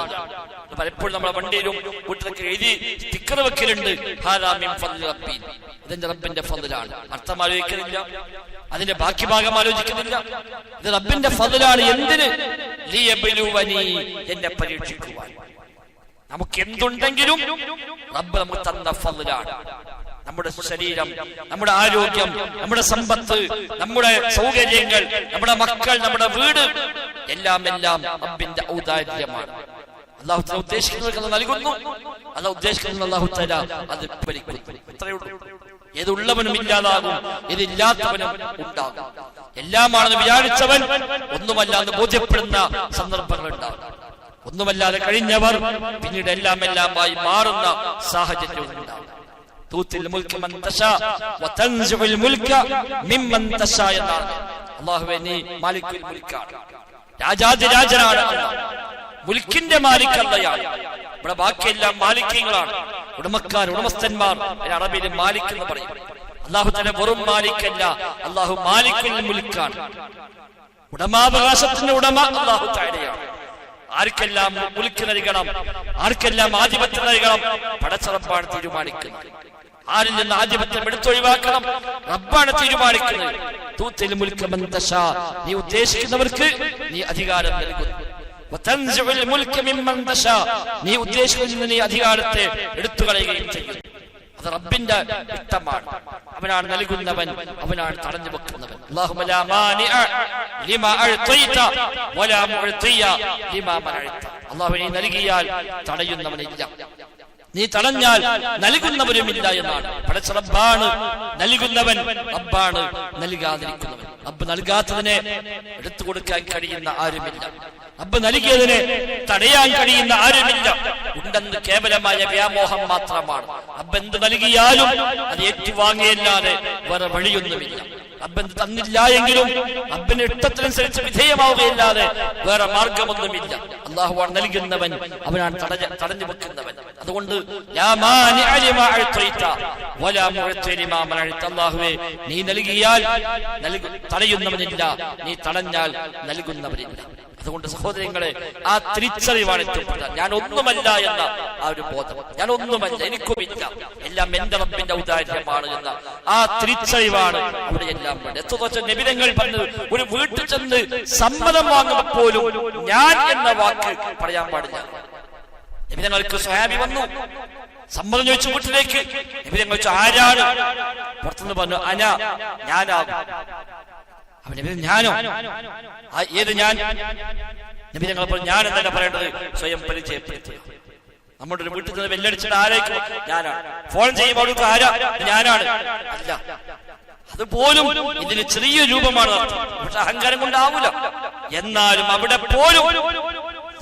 പലപ്പോഴും നമ്മളെ വണ്ടിയിലും വീട്ടിലൊക്കെ എഴുതി സ്റ്റിക്കർ വെക്കലുണ്ട്, ഹാദാ മിൻ ഫദ്ലി റബ്ബി, ഇതെന്റെ റബ്ബിന്റെ ഫദ്ലാണ്. അർത്ഥം ആലോചിക്കുന്നില്ല, അതിന്റെ ബാക്കി ഭാഗം ആലോചിക്കുന്നില്ല. ഇത് റബ്ബിന്റെ ഫദ്ലാണ്. എന്തിന്? ലിയബ്ലുവനി, എന്നെ പരീക്ഷിക്കുവാൻ. നമുക്ക് എന്തുണ്ടെങ്കിലും റബ്ബ് നമുക്ക് തന്ന ഫദ്ലാണ്. നമ്മുടെ ശരീരം, നമ്മുടെ ആരോഗ്യം, നമ്മുടെ സമ്പത്ത്, നമ്മുടെ സൗകര്യങ്ങൾ, നമ്മുടെ മക്കൾ, നമ്മുടെ വീട്, എല്ലാം റബ്ബിന്റെ ഔദാര്യമാണ്. അല്ലാഹു തആല ഉദ്ദേശിക്കുന്നവർക്ക് നൽകുന്നു, അല്ലാഹു ഉദ്ദേശിക്കുന്ന അല്ലാഹു തആല അത് പരിഹരിക്കുന്നു. അത്രയേ ഉള്ളൂ. ഏതുള്ളവനും ഇല്ലാതാകും, ഏതില്ലാത്തവനും ഉണ്ടാകും. എല്ലാമാണെന്ന് വിചാരിച്ചവൻ ഒന്നുമല്ലാന്ന് ബോധ്യപ്പെടുന്ന സന്ദർഭങ്ങൾ ഉണ്ടാകും. ഒന്നുമല്ലാതെ കഴിഞ്ഞവർ പിന്നീട് എല്ലാമായി മാറുന്ന സാഹചര്യം ഉണ്ടാകും. തൂത്തിൽ മുൽക്ക് മൻ തശാ വതൻസിഉൽ മുൽക മിമ്മൻ തശാ എന്നാണ്. അല്ലാഹുവേ, നീ മാലിക്കുൽ മുൽക്കാണ്, രാജാതിരാജനാണ് അല്ലാഹ്. മുൽക്കിന്റെ മാലിക് അല്ലാഹയാണ്. ഇവിടെ ബാക്കിയെല്ലാം മാലിക്യങ്ങളാണ്, ഉടമക്കാർ, ഉടമസ്ഥന്മാർ. അറബിയിൽ മാലിക് എന്ന് പറയും. അല്ലാഹു തആല വെറും മാലിക്കല്ല, അല്ലാഹു മാലിക്കുൽ മുൽക്കാണ്. ഉടമാവകാശത്തിന്റെ ഉടമ അല്ലാഹു തആലയാണ്. ആർക്കെല്ലാം മുൽക്ക് നൽകണം, ആർക്കെല്ലാം ആധിപത്യം നൽകണം, പടച്ച റബ്ബാണ് തീരുമാനിക്കുന്നത്. ആരിൽ നിന്ന് ആധിപത്യം എടുത്തൊഴിവാക്കണം, റബ്ബാണ് തീരുമാനിക്കുന്നത്. തൂത്തിൽ മുൽക്ക് മൻ തശാ, നീ ഉദ്ദേശിക്കുന്നവർക്ക് നീ അധികാരം നൽകുന്നു. വതൻസിഉൽ മുൽക മിമ്മൻ തശാ, നീ ഉദ്ദേശിക്കുന്ന നീ അധികാരത്തെ എടുത്തു കളയുകയും ചെയ്യുന്നു. അത് റബ്ബിന്റെ ഇഷ്ടമാണ്. അവനാണ് നൽകുന്നവൻ, അവനാണ് തടഞ്ഞു വെക്കുന്നവൻ. അല്ലാഹുമ്മ ലാ മാനിഅ ലിമാ അഅ്തൈത വലാ മുഅ്തിയ ലിമാ മനഅത. അല്ലാഹു നീ നൽകിയാൽ തടയുന്നവനില്ല, നീ തടഞ്ഞാൽ നൽകുന്നവരുമില്ല എന്നാണ്. പടച്ച റബ്ബാണ് നൽകുന്നവൻ, റബ്ബാണ് നൽകാതിരിക്കുന്നവൻ. റബ്ബ് നൽകാത്തതിനെ എടുത്തു കൊടുക്കാൻ കഴിയുന്ന ആരുമില്ല, റബ്ബ് നൽകിയതിനെ തടയാൻ കഴിയുന്ന ആരുമില്ല. ഉണ്ടെന്ന് കേവലമായ വ്യാമോഹം മാത്രമാണ്. റബ്ബ് എന്ത് നൽകിയാലും അത് ഏറ്റുവാങ്ങിയല്ലാതെ വേറെ വഴിയൊന്നുമില്ല. റബ്ബെന്ത് തന്നില്ല എങ്കിലും റബ്ബിന്റെ ഇഷ്ടത്തിനനുസരിച്ച് വിധേയമാവുകയല്ലാതെ വേറെ മാർഗമൊന്നുമില്ല. അല്ലാഹുവാണ് നൽകുന്നവൻ, അവനാണ് തടഞ്ഞു വെക്കുന്നവൻ. അതുകൊണ്ട് അല്ലാഹുവേ, നീ നൽകിയാൽ തടയുന്നവനില്ല, നീ തടഞ്ഞാൽ നൽകുന്നവനില്ല. അതുകൊണ്ട് സഹോദരങ്ങളെ, ആ തിരിച്ചറിവാണ് ഏറ്റവും പ്രധാനം. ഞാൻ ഒന്നുമല്ല എന്ന ആ ഒരു ബോധം, ഞാൻ ഒന്നുമല്ല, എനിക്കുമില്ല, എല്ലാം എന്റെ റബ്ബിന്റെ ഔദാര്യമാണ് എന്ന ആ തിരിച്ചറിവാണ് അവിടെ എല്ലാം വേണ്ടത്. എത്ര നബിതങ്ങൾ പറഞ്ഞത്, ഒരു വീട്ടിൽ ചെന്ന് സമ്മതം വാങ്ങുമ്പോൾ പോലും ഞാൻ എന്ന വാക്ക് പറയാൻ പാടില്ല. നബിതങ്ങൾക്ക് സ്വഹാബി വന്നു, സമ്മതം ചോദിച്ചു വീട്ടിലേക്ക്. നബിതങ്ങൾ ചോദിച്ചു, ആരാണ്? പുറത്തുനിന്ന് പറഞ്ഞു, അന, ഞാനാകും. അവൻ നബി, ഞാനോ? ഏത് ഞാൻ? നബി ഞങ്ങൾ പറഞ്ഞു, ഞാൻ എന്നല്ല പറയേണ്ടത്, സ്വയം പരിചയപ്പെടുത്തുക. നമ്മുടെ ഒരു വീട്ടിൽ നിന്ന് വെല്ലടിച്ചിട്ട് ആരേക്കും? ഞാനാണ്. ഫോൺ ചെയ്യുമ്പോൾ ആരാ? ഞാനാണ്. അല്ല, അതുപോലും ഇതിന് ചെറിയ രൂപമാണ്. പക്ഷെ അഹങ്കാരം കൊണ്ടാവൂല. എന്നാലും അവിടെ പോലും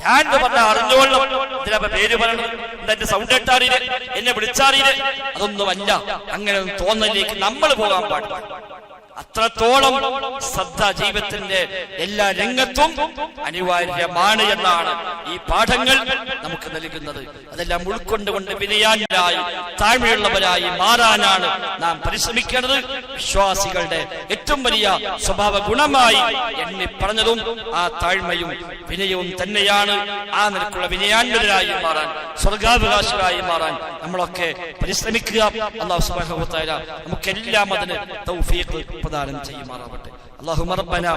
ഞാൻ പറഞ്ഞ അറിഞ്ഞോളണം. ഇതിനാ പേര് പറയണം, എന്റെ സൗണ്ട് ഇട്ടാറിയില്ല, എന്നെ വിളിച്ചാറിയില്ല, അതൊന്നുമല്ല. അങ്ങനെ തോന്നലിലേക്ക് നമ്മൾ പോകാൻ പാടില്ല. അത്രത്തോളം ശ്രദ്ധ ജീവിതത്തിന്റെ എല്ലാ രംഗത്തും അനിവാര്യമാണ് എന്നാണ് ഈ പാഠങ്ങൾ നമുക്ക് നൽകുന്നത്. അതെല്ലാം ഉൾക്കൊണ്ടുകൊണ്ട് വിനയാന്യരായി താഴ്മയുള്ളവരായി മാറാനാണ് നാം പരിശ്രമിക്കേണ്ടത്. വിശ്വാസികളുടെ ഏറ്റവും വലിയ സ്വഭാവ ഗുണമായി എണ്ണി പറഞ്ഞതും ആ താഴ്മയും വിനയവും തന്നെയാണ്. ആ നിലക്കുള്ള വിനയാന്യരായി മാറാൻ, സ്വർഗാവകാശികളായി മാറാൻ നമ്മളൊക്കെ പരിശ്രമിക്കുക. അല്ലാഹു സുബ്ഹാനഹു വ തആല നമുക്കെല്ലാം അതിന് തൗഫീഖ് പ്രദാനം ചെയ്യുമാറാവട്ടെ. اللهم ربنا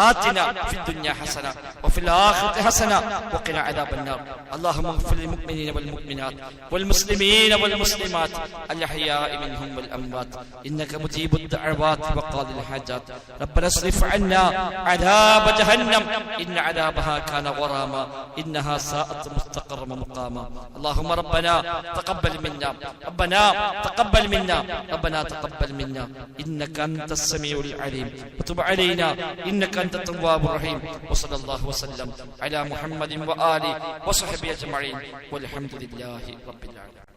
آتنا في الدنيا حسنة وفي الآخرة حسنة وقنا عذاب النار. اللهم اغفر للمؤمنين والمؤمنات والمسلمين والمسلمات الأحياء منهم والأموات إنك مجيب الدعوات وقاضي الحاجات. ربنا اصرف عنا عذاب جهنم إن عذابها كان غراما إنها ساءت مستقرا ومقاما. اللهم ربنا تقبل منا، ربنا تقبل منا، ربنا تقبل منا إنك أنت السميع العليم وتب علينا إنك أنت التواب الرحيم وصلى الله وسلم على محمد وآله وصحبه أجمعين والحمد لله رب العالمين.